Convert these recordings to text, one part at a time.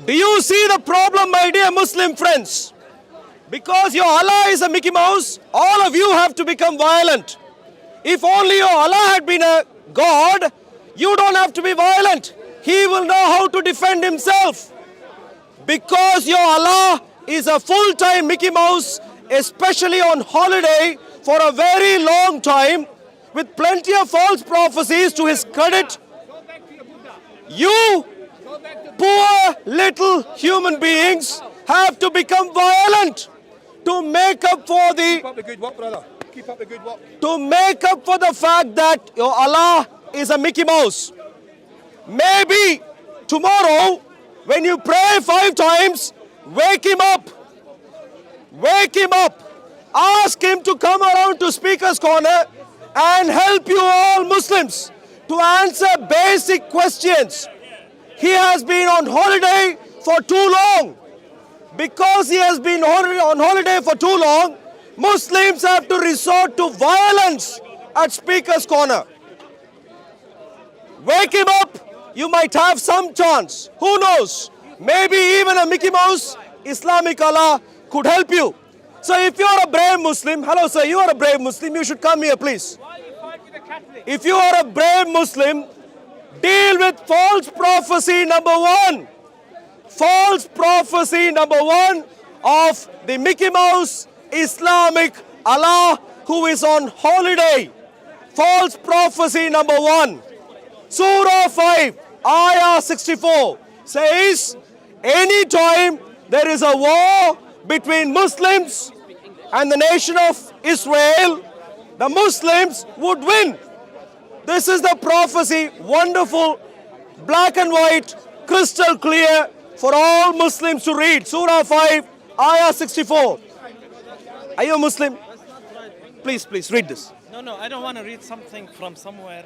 Do you see the problem, my dear Muslim friends? Because your Allah is a Mickey Mouse, all of you have to become violent. If only your Allah had been a God, you don't have to be violent. He will know how to defend himself. Because your Allah is a full-time Mickey Mouse, especially on holiday for a very long time, with plenty of false prophecies to his credit, you poor little human beings have to become violent to make up for the Keep up the good work, brother. Keep up the good work. to make up for the fact that your Allah is a Mickey Mouse. Maybe tomorrow, when you pray 5 times, wake him up. Wake him up. Ask him to come around to Speaker's Corner and help you all Muslims to answer basic questions. He has been on holiday for too long. Because he has been on holiday for too long, Muslims have to resort to violence at Speaker's Corner. Wake him up, you might have some chance. Who knows? Maybe even a Mickey Mouse Islamic Allah could help you. So if you are a brave Muslim, hello sir, you are a brave Muslim, you should come here please. If you are a brave Muslim, deal with false prophecy number 1. False prophecy number 1 of the Mickey Mouse Islamic Allah who is on holiday. False prophecy number 1. Surah 5, Ayah 64 says, anytime there is a war between Muslims and the nation of Israel, the Muslims would win. This is the prophecy, wonderful, black and white, crystal clear for all Muslims to read. Surah 5, Ayah 64. Are you a Muslim? Please read this. No, I don't want to read something from somewhere.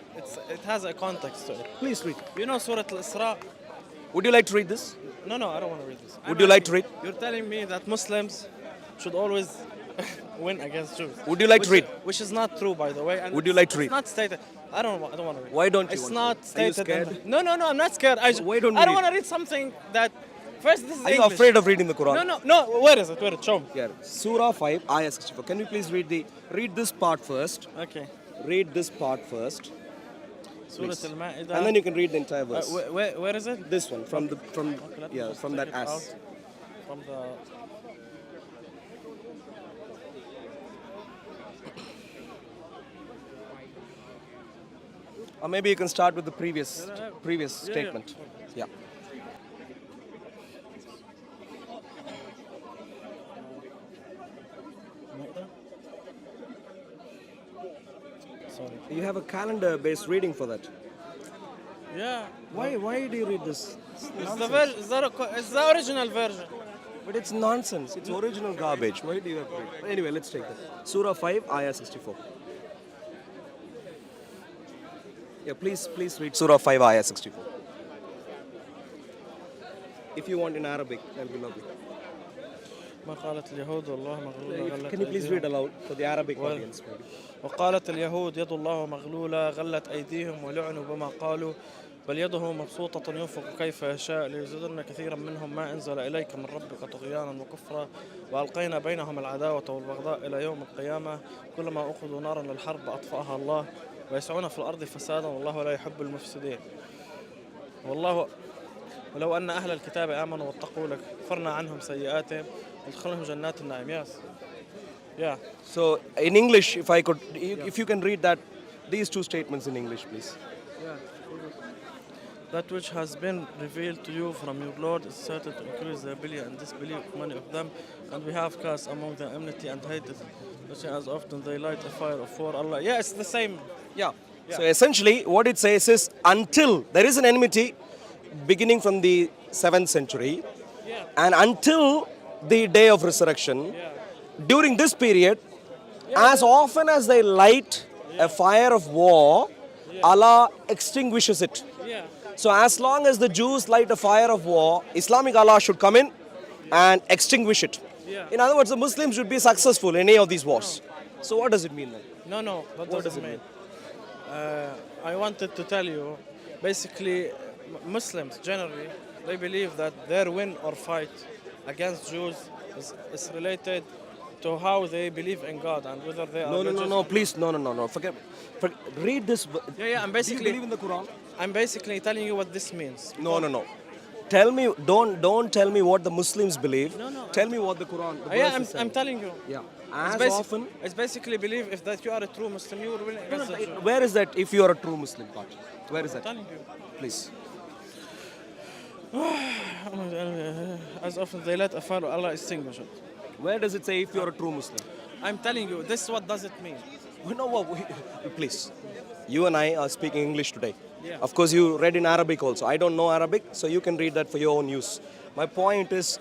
It has a context to it. Please read. You know Surah Al-Isra? Would you like to read this? No, I don't want to read this. Would you like to read? You're telling me that Muslims should always win against Jews. Would you like to read? Which is not true, by the way. And Would you like to read? It's not stated. I don't want to read. Why don't you It's want not to read? Are you stated. scared? No, I'm not scared. Why don't you I don't read? want to read something that. First, this is Are you English. afraid of reading the Quran? No. Where is it? Show me. Yeah. Surah 5, Ayah 64. Can you please read this part first? Okay. Read this part first. Surah Please. Al-Ma'idah. And then you can read the entire verse. Where is it? This one, from Okay, let me just from take that it as. out From the. Or maybe you can start with the previous Yeah. statement. Yeah. Sorry. You have a calendar-based reading for that. Yeah. Why do you read this? It's the original version. But it's nonsense. It's original garbage. Why do you have to read? Anyway, let's take that. Surah 5, Ayah 64. Yeah, please read Surah 5, Ayah 64. If you want in Arabic, that'll be lovely. ما قالت اليهود والله مغلولة غلت Can you please أيديهم. read aloud for the Arabic audience? Maybe? وقالت اليهود يد الله مغلولة غلت أيديهم ولعنوا بما قالوا بل يده مبسوطة ينفق كيف يشاء ليزيدن كثيرا منهم ما أنزل إليك من ربك طغيانا وكفرا وألقينا بينهم العداوة والبغضاء إلى يوم القيامة كلما أخذوا نارا للحرب أطفأها الله ويسعون في الأرض فسادا والله لا يحب المفسدين والله ولو أن أهل الكتاب آمنوا واتقوا لكفرنا عنهم سيئاتهم وادخلهم جنات النعيم. Yes. Yeah. So, in English, if you can read these 2 statements in English, please. That which has been revealed to you from your Lord is certain to increase the belief and disbelief of many of them, and we have cast among them enmity and hatred, which as often they light a fire of war Allah. Yeah, it's the same. Yeah. So essentially, what it says is until there is an enmity beginning from the 7th century and until the day of resurrection, during this period, as often as they light a fire of war, Allah extinguishes it. Yeah. So as long as the Jews light a fire of war, Islamic Allah should come in and extinguish it. Yeah. In other words, the Muslims should be successful in any of these wars. So what does it mean then? No, that What does doesn't it mean. I wanted to tell you, basically, Muslims generally they believe that their win or fight against Jews is related to how they believe in God and whether they are No, religious. please, no. Forget. Read this. Yeah, I'm Do you basically believe in the Quran? I'm basically telling you what this means. No. Tell me, don't tell me what the Muslims believe. No, Tell me what the Quran. The Yeah, verse is I'm saying. telling you. Yeah. It's As basic- often. It's basically believe if that you are a true Muslim, you will win against the Jew. Where is that? If you are a true Muslim, God? Where is I'm that? telling you. Please. As often they let a follow Allah extinguish it. Where does it say if you are a true Muslim? I'm telling you, this is what does it mean. Please. You and I are speaking English today. Yeah. Of course, you read in Arabic also. I don't know Arabic, so you can read that for your own use. My point is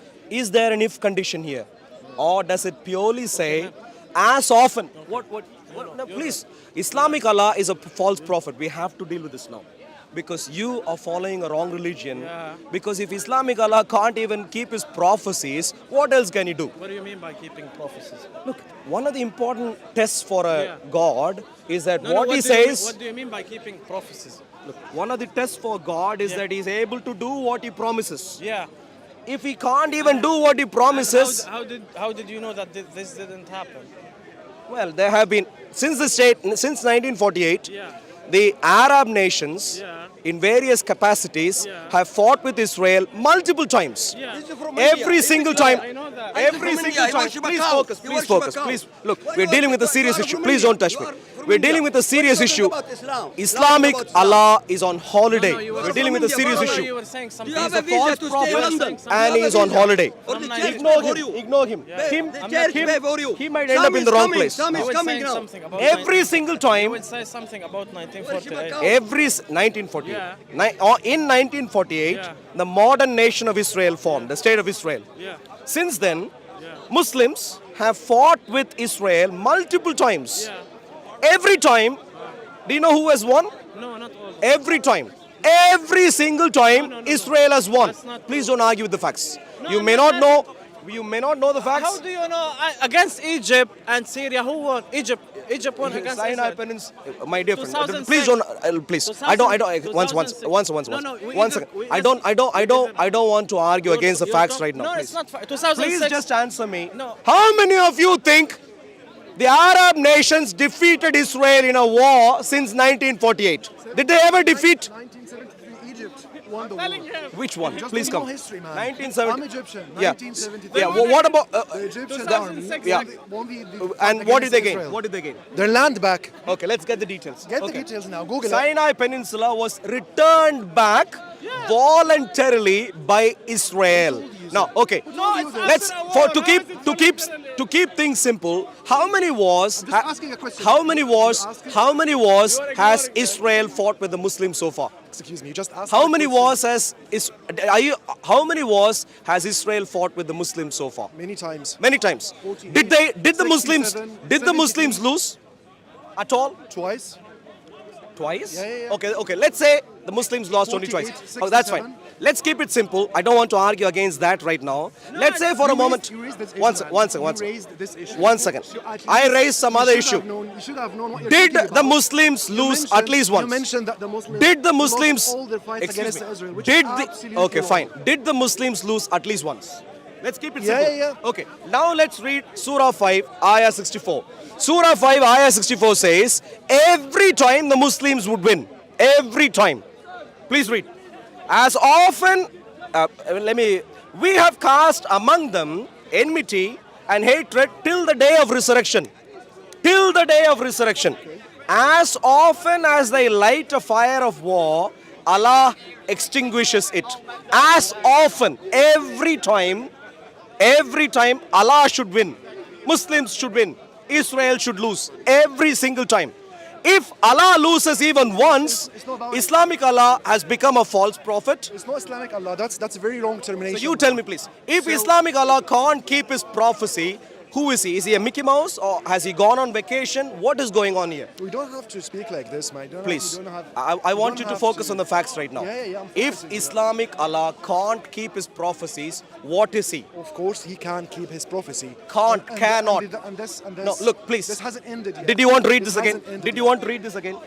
there an if condition here? Or does it purely say, as often? No, please. Islamic Allah is a false prophet. We have to deal with this now. Because you are following a wrong religion. Yeah. Because if Islamic Allah can't even keep his prophecies, what else can he do? What do you mean by keeping prophecies? Look, one of the important tests for a Yeah. God is that No, what he do you mean- says. what do you mean by keeping prophecies? Look, one of the tests for God is Yeah. that he's able to do what he promises. Yeah. If he can't even do what he promises, How did you know that this didn't happen? well, there have been since 1948. Yeah. The Arab nations, Yeah. in various capacities, Yeah. have fought with Israel multiple times. Yeah. Every single time. I know that. Every single time. Please focus. Please focus. Please look. We're dealing with a serious issue. Please don't touch me. We're dealing with a serious issue. Islamic Allah is on holiday. No, you were- We're dealing with a serious No, issue. You were saying something. You have He's a a visa false to stay in prophet London. and he is on holiday. Or the church Ignore pay for you. him. Ignore him. The I'm church not- pay for you. He might end up in the wrong place. Some You is were coming saying now. something about Every single You time. would say something about 1948. Every 1948. Yeah. In 1948, Yeah. the modern nation of Israel formed, the state of Israel. Yeah. Since then, Yeah. Muslims have fought with Israel multiple times. Yeah. Every time, do you know who has won? No, not all. Every time. Every single time, No. Israel has won. That's not Please true. don't argue with the facts. You No, may no, not no. know. You may not know the How facts. do you know against Egypt and Syria? Who won? Egypt won against Sinai Israel. Peninsula, my dear friend. 2006. Please don't. Please. I don't. Once. 2006. No, we One either- second. we I don't want to argue against the facts right now. No, Please. it's not. 2006. Please just answer me. No. How many of you think the Arab nations defeated Israel in a war since 1948? Did they ever defeat? 1973, Egypt won the war. Telling him. Which one? Just Please know come. history, man. 1970. I'm Egyptian. Yeah. 1973. Yeah. What about? The Egyptian 2006, army yeah. won the And fight what did they against gain? Israel. What did they gain? Their land back. Okay, let's get the details. Get Okay. the details now. Google it. Sinai Peninsula was returned back voluntarily by Israel. Now, okay. No, it's Let's after a for war. to How keep is it to keep voluntarily? to keep things simple. How many wars? I'm just asking a question. How many wars? You're asking- How many wars You are has ignoring them. Israel fought with the Muslims so far? Excuse me, just ask. How the many question. wars how many wars has Israel fought with the Muslims so far? Many times. Many times. 48, Did the Muslims 67, Muslims lose at all? Twice. Twice? Yeah. Okay. Let's say the Muslims lost only 48, twice. Oh, that's fine. 67. Let's keep it simple. I don't want to argue against that right now. Let's say for a moment. You raised this issue, One man. second. You raised this issue. One second. So at I least raised some you other should issue. have known- You should have known what you're Did talking the about. Muslims You lose mentioned- at least once? You mentioned that the Muslims Did the Muslims? lost all their fights Excuse against me. Israel, which Did is the? absolutely Okay, wrong. fine. Did the Muslims lose at least once? Let's keep it Yeah, simple. yeah. Okay. Now let's read Surah 5, Ayah 64. Surah 5, Ayah 64 says, every time the Muslims would win. Every time. Please read. As often, we have cast among them enmity and hatred till the day of resurrection. Till the day of resurrection. As often as they light a fire of war, Allah extinguishes it. As often, every time, Allah should win. Muslims should win. Israel should lose. Every single time. If Allah loses even once, It's not about- Islamic Allah has become a false prophet. It's not Islamic Allah. That's a very wrong So termination. you tell me please, if Islamic Allah can't keep his prophecy, who is he? Is he a Mickey Mouse or has he gone on vacation? What is going on here? We don't have to speak like this, man. Please, We don't have, I we want don't you to have focus on the facts right now. Yeah, I'm If focusing on that. Islamic Allah can't keep his prophecies, what is he? Of course, he can keep his prophecy. Can't, cannot. And this, No, look, please. This hasn't ended yet. Did you want to read this again? hasn't ended Did you yet. want to read this again?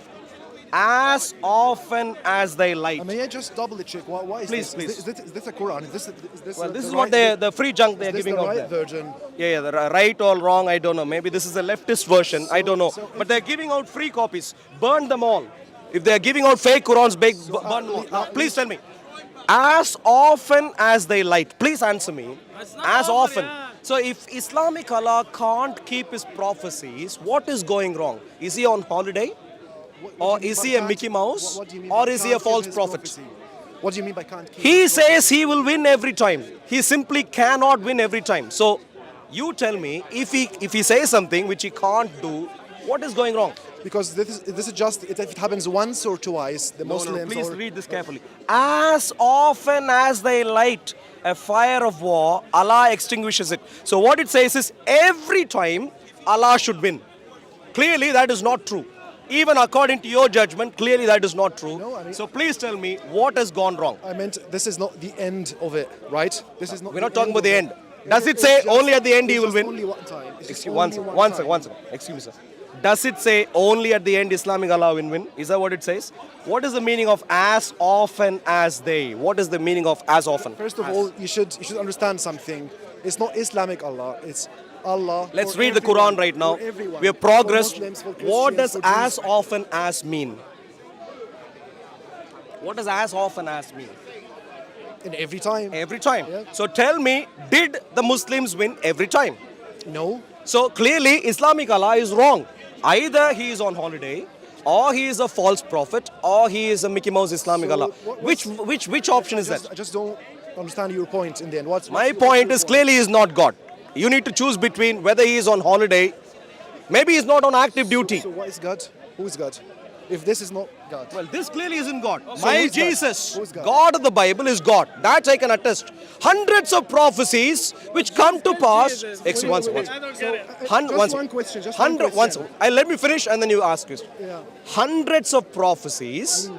as often as they light. May I just double check? Why is Please, this? please. Is this a Quran? Is this Well, the this is right, what the free junk they're is this giving the out right there. version? Yeah, the right or wrong, I don't know. Maybe this is a leftist version, I don't know. But they're giving out free copies. Burn them all. If they're giving out fake Qurans, burn them all. Now, please tell me. As often as they light. Please answer me. As often. So if Islamic Allah can't keep his prophecies, what is going wrong? Is he on holiday? Or do you mean is by he a can't- Mickey Mouse? what do you mean Or by is he a can't keep false his prophet? prophecy? What do you mean by can't keep? He his prophecy? says he will win every time. He simply cannot win every time. So you tell me, if he says something which he can't do, what is going wrong? Because this is just if it happens once or twice, the Muslims. Please or, read this carefully. As often as they light a fire of war, Allah extinguishes it. So what it says is every time Allah should win. Clearly that is not true. Even according to your judgment, clearly that is not true. No, I mean- so please tell me what has gone wrong. I meant this is not the end of it, right? This is not. We're the not talking end about the of end. it. Does it It's say just- only at the end he it's will just win? Only one time. It's just Excuse one only second, one one time. second, one second. Excuse me, sir. Does it say only at the end Islamic Allah will win? Is that what it says? What is the meaning of as often as they? What is the meaning of as often? First of all, you should understand something. It's not Islamic Allah. It's Allah. Let's for read the everyone, Quran right now. for everyone, We have for progressed. Muslims, for What does Christians, for as Jews. often as mean? What does as often as mean? In every time? Every time. Yeah. So tell me, did the Muslims win every time? No. So clearly, Islamic Allah is wrong. Either he is on holiday, or he is a false prophet, or he is a Mickey Mouse Islamic So Allah. what's- Which option is that? I just don't understand your point in the end. My what's point your is clearly he is not God. You need to choose between whether he is on holiday, maybe he's not on active duty. So what is God? Who is God? If this is not God. Well, this clearly isn't God. So My who is God? Jesus, Who is God? God of the Bible is God. That I can attest. Hundreds of prophecies which come to pass. Excuse me, one second. Just one question. Just one Hundred. question. Let me finish and then you ask us. Yeah. Hundreds of prophecies,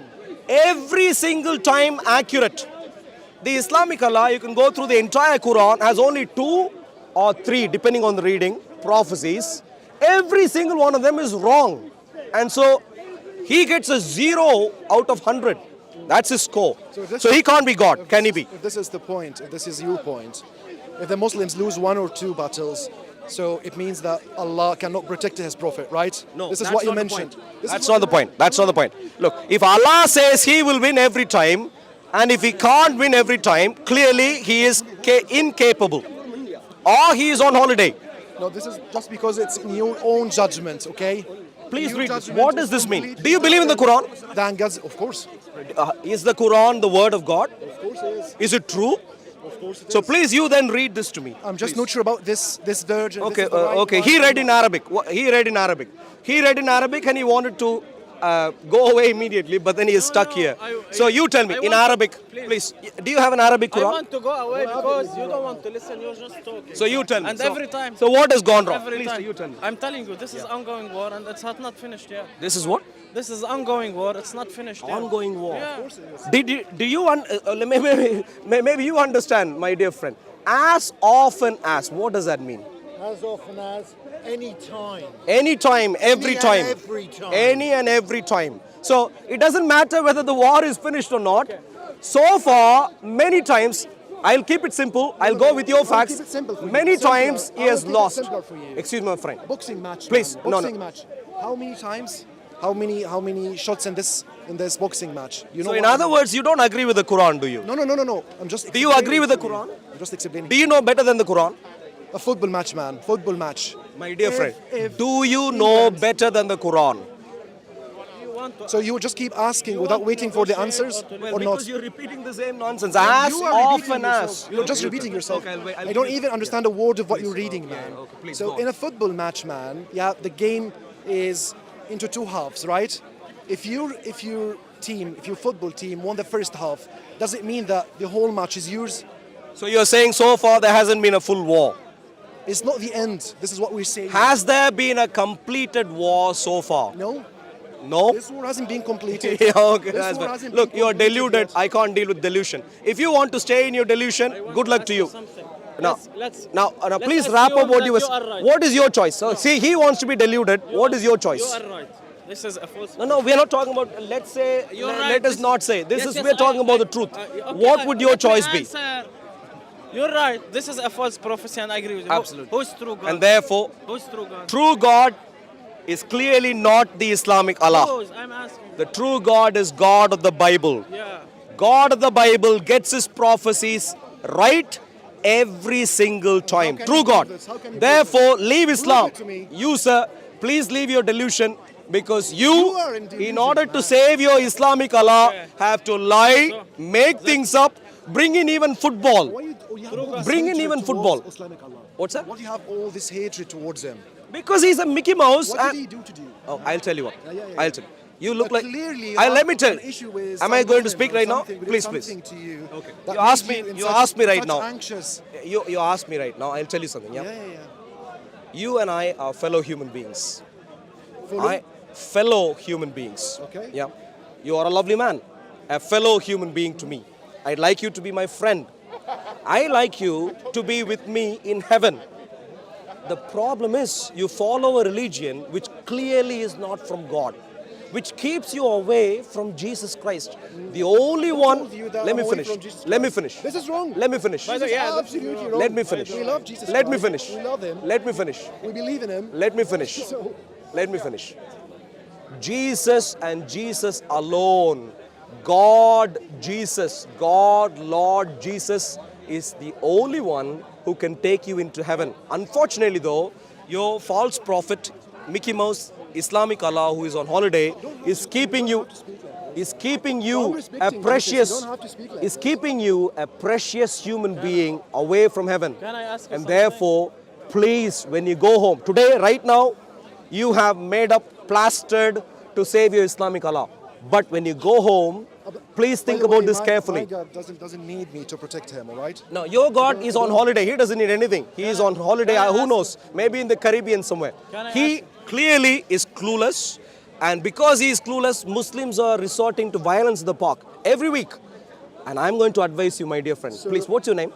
every single time accurate. The Islamic Allah, you can go through the entire Quran, has only 2 or 3, depending on the reading, prophecies. Every single one of them is wrong. And so he gets a 0 out of 100. That's his score. So he can't be God. Can he be? If this is the point, if this is your point, if the Muslims lose 1 or 2 battles, so it means that Allah cannot protect His Prophet, right? No, this is that's what you not the mentioned. point. This is That's what not the you point. That's not the point. Look, if Allah says he will win every time, and if he can't win every time, clearly he is incapable. Or he is on holiday. No, this is just because it's in your own judgment, okay? Please Your read this. judgment What is does this mean? completely Do you believe in the Quran? different than God's, of course. Is the Quran the word of God? Of course it is. Is it true? Of course it So is. please you then read this to me. I'm just please. not sure about this version. Okay, okay. He read in Arabic. He read in Arabic. He read in Arabic and he wanted to go away immediately, but then he is stuck here. So you tell me, in Arabic, please. Do you have an Arabic I Quran? want to go away because you don't want to listen, you're just talking. So you tell me. And So- every time. So what has gone wrong? Every Please, time. you tell me. I'm telling you, this is ongoing war and it's not finished yet. This is what? This is ongoing war, it's not finished yet. Ongoing war. Yeah. Do you maybe you understand, my dear friend? As often as, what does that mean? As often as, any time. Anytime, every Any and time. every time. Any and every time. So it doesn't matter whether the war is finished or not. So far, many times, I'll keep it simple. I'll go with your I'll facts. keep it simple for you. Many Simpler. times he I will has keep it lost. simpler for you. Excuse me, my friend. Boxing match. Please, man. no, no. Boxing match. How many times? How many shots in this boxing match? You know So in what I other mean? words, you don't agree with the Quran, do you? No. I'm just. Do you agree with the explaining to Quran? you. I'm just explaining. Do you know better than the Quran? A football match, man. Football match. My dear If- friend, if do you know England- better than the Quran? So you just keep asking without waiting for the answers, or not? you're repeating the same nonsense. As You are repeating often yourself. as. You're just repeating yourself. Okay, I'll I don't give you- even understand a word of what you're reading, man. okay, please, So go on. in a football match, man, yeah, the game is into 2 halves, right? If your football team won the first half, does it mean that the whole match is yours? So you're saying so far there hasn't been a full war. It's not the end. This is what we're saying. Has there been a completed war so far? No, No? this war hasn't been completed. Yeah, okay, This that's war fine. hasn't Look, been you're completed deluded. yet. I can't deal with delusion. If you want to stay in your delusion, good luck to you. Now, now, please wrap up what you were. You are right. What is your choice? So, see, he wants to be deluded. What is your choice? You are right. This is a false. No, we are not talking about, let's say, You're let right, us this not is- say. This Yes, is, yes, we're talking about the truth. okay, What would your let me choice be? answer. You're right. This is a false prophecy, and I agree with you. Absolutely. Who's true God? And therefore, Who's true God? true God is clearly not the Islamic Allah. Who's? I'm asking. The true God is God of the Bible. Yeah. God of the Bible gets his prophecies right every single time. can True you God. prove this? How can you Therefore, leave Islam. it to me. You, sir, please leave your delusion because You you, are in delusion, in order to man. save your Islamic Allah, Yeah. have to lie, make things up, bring in even football. Why you have all this Bring in hatred even towards football. Islamic Allah? What's that? Why do you have all this hatred towards him? Because he's a Mickey Mouse. What and- did he do to you? Oh, I'll tell you what. Yeah. I'll tell you. You look But like. clearly, Let me tell an issue with Am I some going to Muslims speak or right now? something, Please, did please. something to you. Okay. that You asked made me- in you such- asked me right such now. Anxious. You asked me right now. I'll tell you something. Yeah. Yeah. You and I are fellow human beings. Fully? Fellow human beings. Okay. Yeah. You are a lovely man, a fellow human being to me. I'd like you to be my friend. I like you to be with me in heaven. The problem is you follow a religion which clearly is not from God, which keeps you away from Jesus Christ. The only one. told you that Let me I'm away finish. from Jesus Let me Christ? finish. This is wrong. Let me finish. This is absolutely wrong. Let me finish. We love Jesus Let me Christ. finish. We love him. Let me finish. We believe in him. Let me finish. So, Let me finish. Jesus and Jesus alone, God, Jesus, God, Lord Jesus is the only one who can take you into heaven. Unfortunately though, your false prophet, Mickey Mouse, Islamic Allah who is on holiday is keeping you I'm a respecting precious Jesus. You don't have to speak like is this. keeping you a precious human being away from heaven. Can I ask you And something? therefore, please, when you go home, today, right now, you have made up, plastered to save your Islamic Allah. But when you go home, please think By the about way, this my carefully. God doesn't need me to protect him, all right? No, your God is on holiday. He doesn't need anything. He is on holiday. Who knows? Maybe in the Caribbean somewhere. Can I He clearly is clueless. And because he is clueless, Muslims are resorting to violence in the park every week. And I'm going to advise you, my dear friend. Please, what's your name?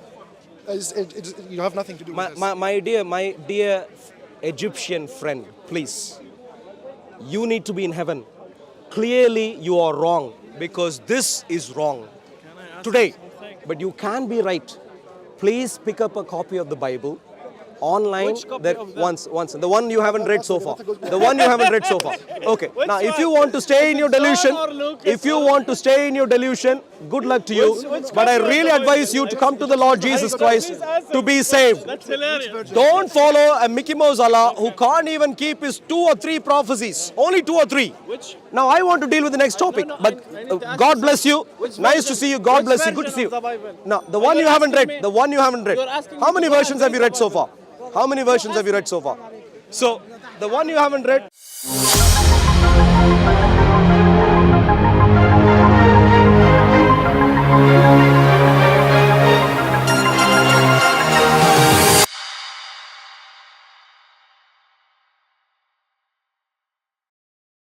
You have nothing to do with this. My dear Egyptian friend, please. You need to be in heaven. Clearly, you are wrong because this is wrong today. But you can be right. Please pick up a copy of the Bible online. Which copy That of that? once the one you haven't read so far. The one you haven't read so far. Okay. Now, if you want to stay in your delusion, or Luke? if you want to stay in your delusion, good luck to you. But I really advise you to come to the Lord Jesus Christ to be saved. That's hilarious. Don't follow a Mickey Mouse Allah who can't even keep his 2 or 3 prophecies. Only 2 or 3. Which? Now I want to deal with the next topic. no, But I need to ask God you bless you. Which Nice version? to see you. God Which bless you. Good to version see you. of the Bible? Now, the Are one you you haven't asking read. me? The one you haven't read. You're asking How me many to go and versions have read you the read so Bible. far? How many versions have you read so far? So, the one you haven't read.